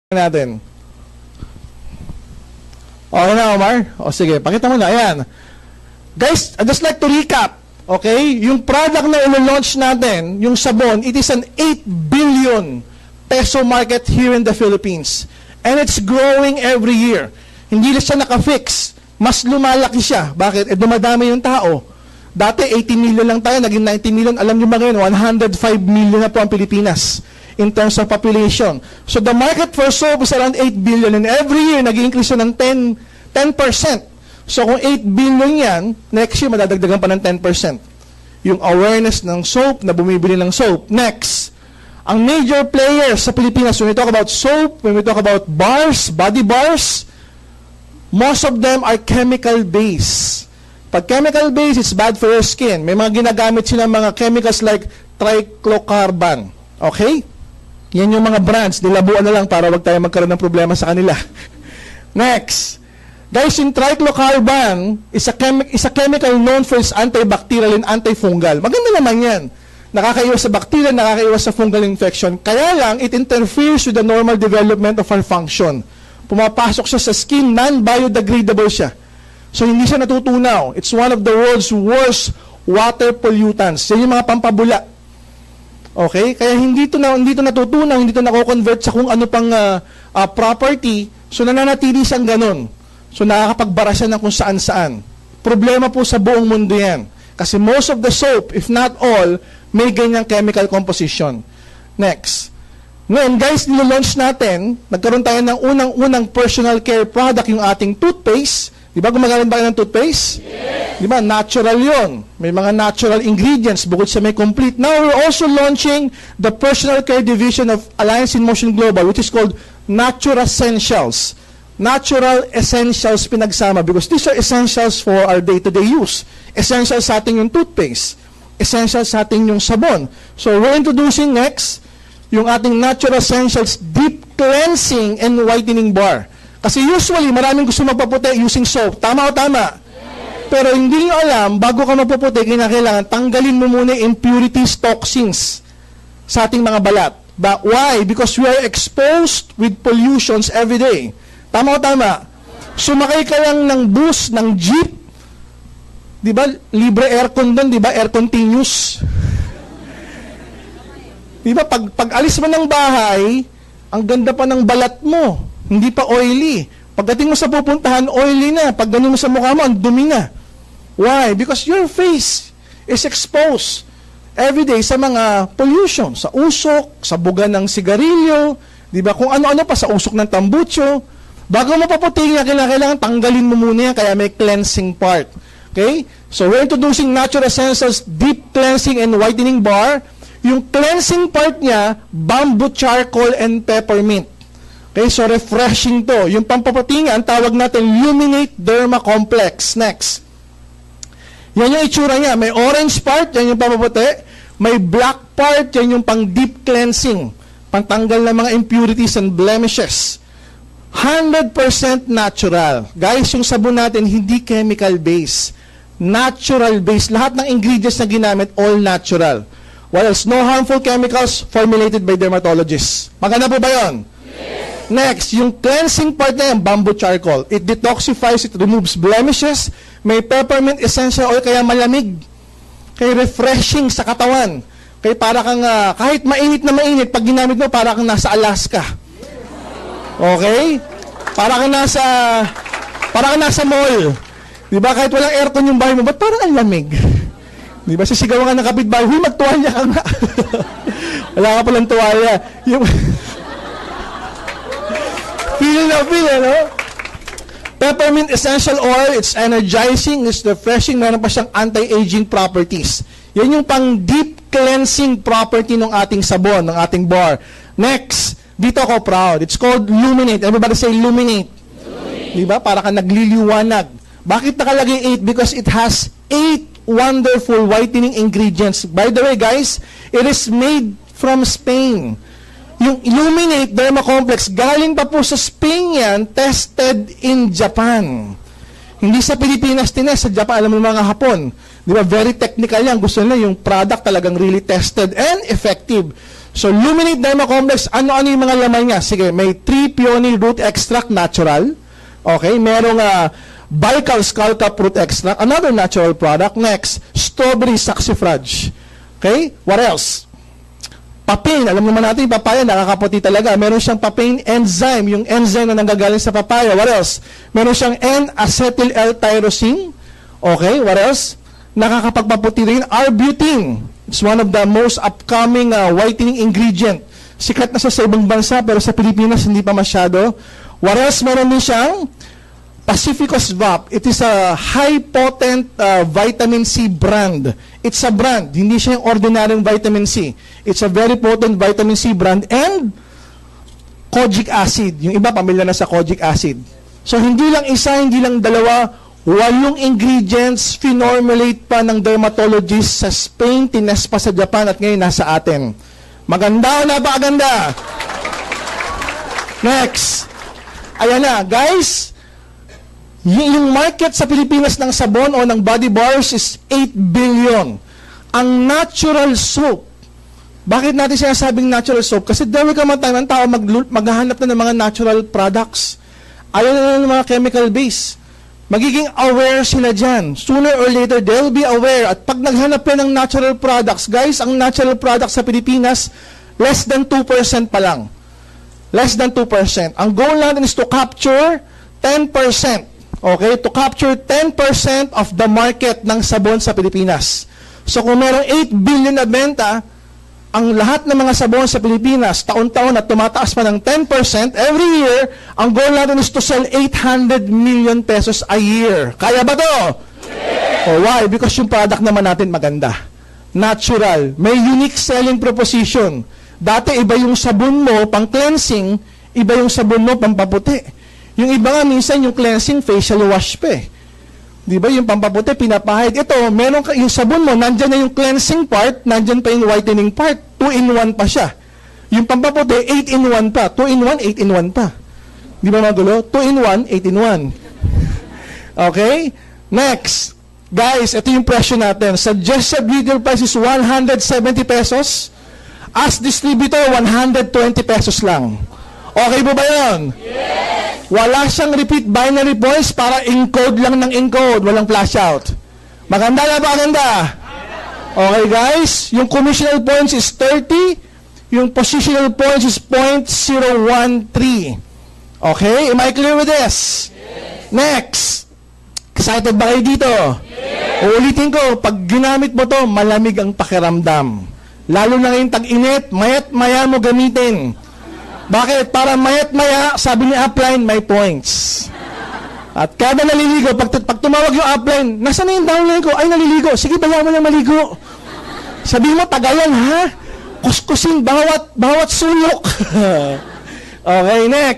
natin. Okay na, Omar? O sige, pakita mo na. Ayan. Guys, I'd just like to recap. Okay? Yung product na ilo-launch natin, yung sabon, it is an 8 billion peso market here in the Philippines. And it's growing every year. Hindi na siya naka-fix. Mas lumalaki siya. Bakit? Dumadami yung tao. Dati 80 million lang tayo, naging 90 million. Alam niyo ba ngayon, 105 million na po ang Pilipinas in terms of population. So the market for soap is around 8 billion and every year nag-increase ng 10%. So kung 8 billion yan, next year madadagdagan pa ng 10%. Yung awareness ng soap, na bumibili ng soap. Next, ang major players sa Pilipinas, when we talk about soap, when we talk about bars, body bars, most of them are chemical-based. Pag chemical-based, it's bad for your skin. May mga ginagamit sila mga chemicals like triclocarban. Okay? Yan yung mga brands, nilabuan na lang para wag tayo magkaroon ng problema sa kanila. Next. Guys, yung triclocarban is a chemical known for its antibacterial and antifungal. Maganda naman yan. Nakakaiwas sa bacteria, nakakaiwas sa fungal infection. Kaya lang, it interferes with the normal development of our function. Pumapasok siya sa skin, non-biodegradable siya. So, hindi siya natutunaw. It's one of the world's worst water pollutants. Yan yung mga pampabula. Okay? Kaya hindi ito natutunaw, hindi ito nako-convert sa kung ano pang property. So, nananatili siyang ganun. So, nakakapagbara siya ng kung saan-saan. Problema po sa buong mundo yan. Kasi most of the soap, if not all, may ganyang chemical composition. Next. Ngayon, guys, nilo-launch natin, nagkaroon tayo ng unang-unang personal care product, yung ating toothpaste. Di ba gumagamit ba kayo ng toothpaste? Yes. Di ba? Natural yon. May mga natural ingredients bukod sa may complete. Now, we're also launching the personal care division of Alliance in Motion Global, which is called Natural Essentials. Natural Essentials pinagsama because these are essentials for our day-to-day use. Essentials sa ating yung toothpaste. Essentials sa ating yung sabon. So, we're introducing next yung ating Natural Essentials Deep Cleansing and Whitening Bar. Kasi usually, maraming gusto magpaputi using soap. Tama o tama? Yes. Pero hindi nyo alam, bago ka magpaputi, kinakailangan tanggalin mo muna impurities, toxins sa ating mga balat. But why? Because we are exposed with pollutions every day. Tama o tama? Sumakay ka lang ng bus, ng jeep, di ba? Libre aircon doon, di ba? Air continuous. Di ba? Pag alis mo ng bahay, ang ganda pa ng balat mo. Hindi pa oily. Pagdating mo sa pupuntahan, oily na. Pag ganun mo sa mukha mo, ang dumi na. Why? Because your face is exposed every day sa mga pollution. Sa usok, sa buga ng sigarilyo, di ba? Kung ano-ano pa, sa usok ng tambucho. Bago mo paputingin, kailangan tanggalin mo muna yan, kaya may cleansing part. Okay? So, we're introducing Natural Essentials Deep Cleansing and Whitening Bar. Yung cleansing part niya, bamboo charcoal and peppermint. Okay, so refreshing to. Yung pampapatingan, tawag natin Luminate Derma Complex. Next. Yan yung itsura niya. May orange part, yan yung pampaputi. May black part, yan yung pang deep cleansing. Pantanggal ng mga impurities and blemishes. 100% natural. Guys, yung sabon natin, hindi chemical-based. Natural-based. Lahat ng ingredients na ginamit, all natural. While else, no harmful chemicals formulated by dermatologists. Maganda po ba yun? Next, yung cleansing part na yan, bamboo charcoal. It detoxifies, it removes blemishes. May peppermint essential oil, kaya malamig. Kaya refreshing sa katawan. Kaya para kang, kahit mainit na mainit, pag ginamit mo, para kang nasa Alaska. Okay? Para kang nasa mall. Diba? Kahit walang aircon yung bahay mo, ba't parang ang lamig? Diba? Sisigawan ka ng kapitbahay, huy, magtuwalya ka nga. Wala ka palang tuwalya. Yung feel, no? Peppermint essential oil, it's energizing, it's refreshing, meron pa siyang anti-aging properties. Yan yung pang deep cleansing property ng ating sabon, ng ating bar. Next, dito ako proud. It's called Luminate. Everybody say Luminate. Diba? Para ka nagliliwanag. Bakit nakalagay 8? Because it has 8 wonderful whitening ingredients. By the way, guys, it is made from Spain. Yung Luminate Derma Complex, galing pa po sa Spain yan, tested in Japan. Hindi sa Pilipinas tinest, sa Japan, alam mo mga Hapon. Di ba? Very technical yan. Gusto nila yung product talagang really tested and effective. So, Luminate Derma Complex, ano-ano yung mga laman niya? Sige, may 3 peony root extract, natural. Okay, merong Baikal Skull Cap root extract, another natural product. Next, strawberry saxifrage. Okay, what else? Papain, alam naman natin, yung papaya, nakakaputi talaga. Meron siyang papain enzyme, yung enzyme na nanggagaling sa papaya. What else? Meron siyang N-acetyl L-tyrosine. Okay, what else? Nakakapagpaputi rin, arbutin. It's one of the most upcoming whitening ingredient. Sikat na siya sa ibang bansa, pero sa Pilipinas, hindi pa masyado. What else? Meron din siyang Pacificus VAP. It is a high-potent vitamin C brand. It's a brand. Hindi siya yung ordinaryong vitamin C. It's a very potent vitamin C brand. And kojic acid. Yung iba, pamilya na sa kojic acid. So, hindi lang isa, hindi lang dalawa, 8 ingredients, finormulate pa ng dermatologist sa Spain, tinest pa sa Japan, at ngayon nasa atin. Maganda o napakaganda? Next. Ayan na, guys. Yung market sa Pilipinas ng sabon o ng body bars is 8 billion. Ang natural soap, bakit natin sinasabing natural soap? Kasi there will come a time ang tao maghahanap na ng mga natural products. Ayaw na ng mga chemical base. Magiging aware sila dyan. Sooner or later, they'll be aware. At pag naghanap ka ng natural products, guys, ang natural products sa Pilipinas, less than 2% pa lang. Less than 2%. Ang goal natin is to capture 10%. Okay? To capture 10% of the market ng sabon sa Pilipinas. So kung merong 8 billion na benta, ang lahat ng mga sabon sa Pilipinas, taon-taon at tumataas pa ng 10%, every year, ang goal natin is to sell 800 million pesos a year. Kaya ba to? Yes! Oh, why? Because yung product naman natin maganda. Natural. May unique selling proposition. Dati, iba yung sabon mo pang cleansing, iba yung sabon mo pang paputi. Yung iba nga, minsan yung cleansing, facial wash pa eh. Di ba, yung pampaputi, pinapahid. Ito, meron ka, yung sabon mo, nandyan na yung cleansing part, nandyan pa yung whitening part. 2-in-1 pa siya. Yung pampaputi, 8-in-1 pa. 2-in-1, 8-in-1 pa. Di ba magulo? 2-in-1, 8-in-1. Okay? Next. Guys, ito yung presyo natin. Suggested retail price is 170 pesos. As distributor, 120 pesos lang. Okay po ba yun? Yes! Wala siyang repeat binary points para encode lang ng encode. Walang flash out. Maganda na ba? Maganda? Okay guys, yung commissional points is 30. Yung positional points is 0.013. Okay? Am I clear with this? Yes. Next. Excited ba kayo dito? Yes. Uulitin ko, pag ginamit mo to, malamig ang pakiramdam. Lalo na ngayong tag-init, mayat maya mo gamitin. Bakit? Para mayat-maya, sabi ni upline, may points. At kada naliligo, pag tumawag yung upline, nasaan na yung downline ko? Ay, naliligo. Sige, bayaw mo lang maligo. Sabihin mo, tagayan, ha? Kuskusin, bawat sulok. Okay, next.